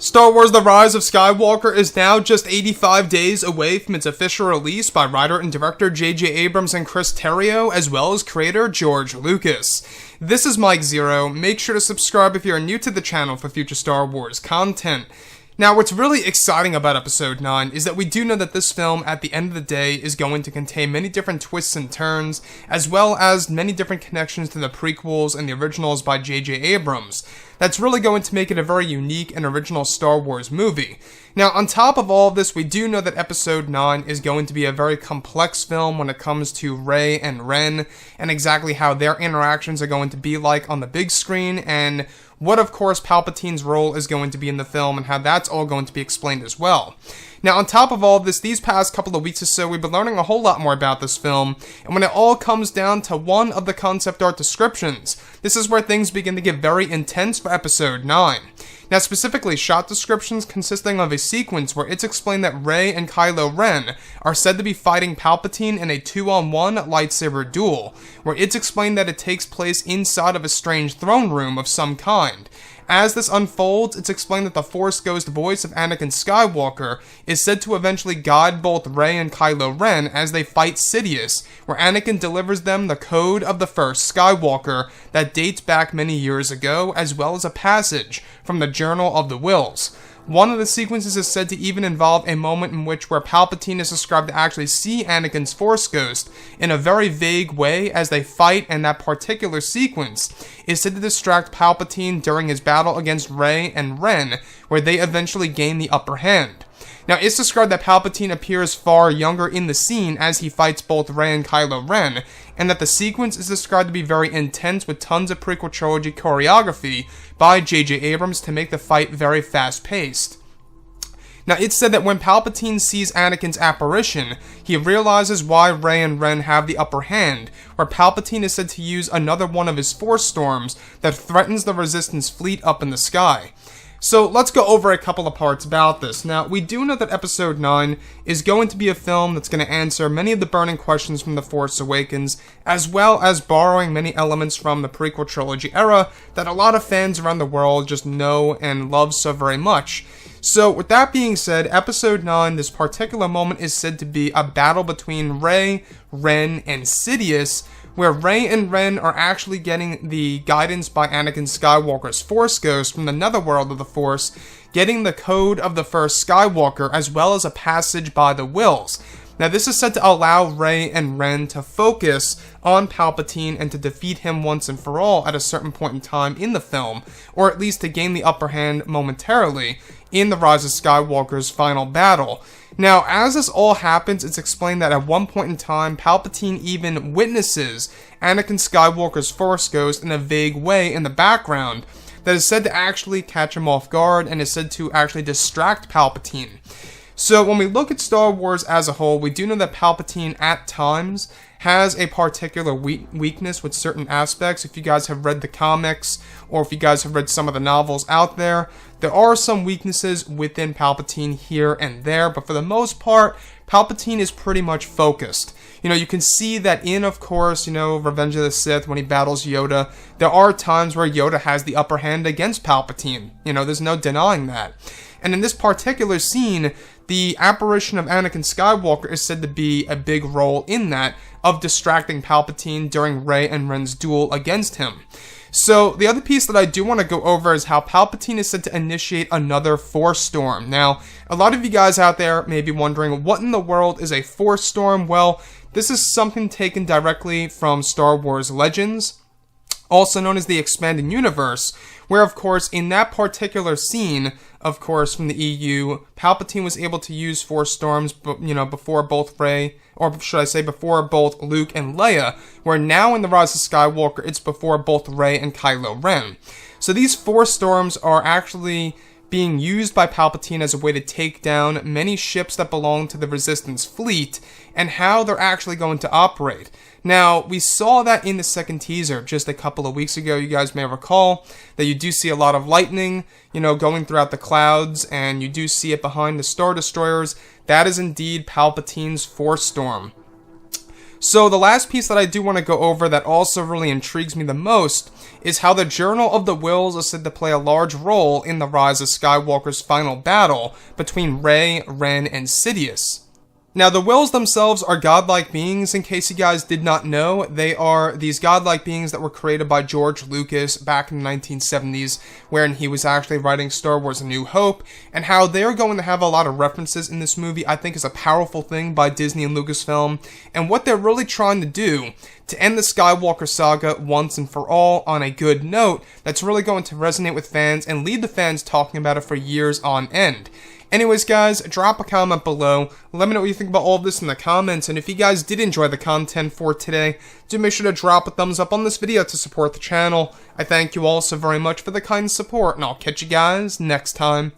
Star Wars The Rise of Skywalker is now just 85 days away from its official release by writer and director J.J. Abrams and Chris Terrio, as well as creator George Lucas. This is Mike Zero. Make sure to subscribe if you are new to the channel for future Star Wars content. Now, what's really exciting about Episode 9 is that we do know that this film, at the end of the day, is going to contain many different twists and turns, as well as many different connections to the prequels and the originals by J.J. Abrams. That's really going to make it a very unique and original Star Wars movie. Now, on top of all of this, we do know that Episode 9 is going to be a very complex film when it comes to Rey and Ren, and exactly how their interactions are going to be like on the big screen, and what, of course, Palpatine's role is going to be in the film, and how that's all going to be explained as well. Now, on top of all of this, these past couple of weeks or so, we've been learning a whole lot more about this film, and when it all comes down to one of the concept art descriptions, this is where things begin to get very intense for Episode 9. Now, specifically, shot descriptions consisting of a sequence where it's explained that Rey and Kylo Ren are said to be fighting Palpatine in a 2-on-1 lightsaber duel, where it's explained that it takes place inside of a strange throne room of some kind. As this unfolds, it's explained that the Force Ghost voice of Anakin Skywalker is said to eventually guide both Rey and Kylo Ren as they fight Sidious, where Anakin delivers them the code of the first Skywalker that dates back many years ago, as well as a passage from the Journal of the Wills. One of the sequences is said to even involve a moment in which where Palpatine is described to actually see Anakin's Force Ghost in a very vague way as they fight, and that particular sequence is said to distract Palpatine during his battle against Rey and Ren, where they eventually gain the upper hand. Now, it's described that Palpatine appears far younger in the scene as he fights both Rey and Kylo Ren, and that the sequence is described to be very intense with tons of prequel trilogy choreography by J.J. Abrams to make the fight very fast-paced. Now, it's said that when Palpatine sees Anakin's apparition, he realizes why Rey and Ren have the upper hand, where Palpatine is said to use another one of his Force storms that threatens the Resistance fleet up in the sky. So let's go over a couple of parts about this. Now, we do know that Episode 9 is going to be a film that's going to answer many of the burning questions from The Force Awakens, as well as borrowing many elements from the prequel trilogy era that a lot of fans around the world just know and love so very much. So, with that being said, Episode 9, this particular moment is said to be a battle between Rey, Ren, and Sidious, where Rey and Ren are actually getting the guidance by Anakin Skywalker's Force Ghost from the netherworld of the Force, getting the code of the first Skywalker, as well as a passage by the Wills. Now, this is said to allow Rey and Ren to focus on Palpatine and to defeat him once and for all at a certain point in time in the film, or at least to gain the upper hand momentarily in The Rise of Skywalker's final battle. Now, as this all happens, it's explained that at one point in time, Palpatine even witnesses Anakin Skywalker's Force Ghost in a vague way in the background that is said to actually catch him off guard and is said to actually distract Palpatine. So when we look at Star Wars as a whole, we do know that Palpatine at times has a particular weakness with certain aspects. If you guys have read the comics, or if you guys have read some of the novels out there, there are some weaknesses within Palpatine here and there, but for the most part, Palpatine is pretty much focused. You know, you can see that in, of course, Revenge of the Sith, when he battles Yoda, there are times where Yoda has the upper hand against Palpatine. There's no denying that. And in this particular scene, the apparition of Anakin Skywalker is said to be a big role in that, of distracting Palpatine during Rey and Ren's duel against him. So, the other piece that I do want to go over is how Palpatine is said to initiate another Force Storm. Now, a lot of you guys out there may be wondering, what in the world is a Force Storm? Well, this is something taken directly from Star Wars Legends, also known as the Expanded Universe, where, of course, in that particular scene, of course, from the EU, Palpatine was able to use Force Storms, before both Rey, or should I say before both Luke and Leia, where now in The Rise of Skywalker, it's before both Rey and Kylo Ren. So these Force Storms are actually being used by Palpatine as a way to take down many ships that belong to the Resistance fleet, and how they're actually going to operate. Now, we saw that in the second teaser just a couple of weeks ago. You guys may recall that you do see a lot of lightning, going throughout the clouds, and you do see it behind the Star Destroyers. That is indeed Palpatine's Force Storm. So the last piece that I do want to go over that also really intrigues me the most is how the Journal of the Wills is said to play a large role in the rise of Skywalker's final battle between Rey, Ren, and Sidious. Now, the Wills themselves are godlike beings, in case you guys did not know. They are these godlike beings that were created by George Lucas back in the 1970s, wherein he was actually writing Star Wars A New Hope, and how they're going to have a lot of references in this movie, I think is a powerful thing by Disney and Lucasfilm, and what they're really trying to do to end the Skywalker saga once and for all on a good note that's really going to resonate with fans and lead the fans talking about it for years on end. Anyways, guys, drop a comment below. Let me know what you think about all of this in the comments, and if you guys did enjoy the content for today, do make sure to drop a thumbs up on this video to support the channel. I thank you all so very much for the kind support, and I'll catch you guys next time.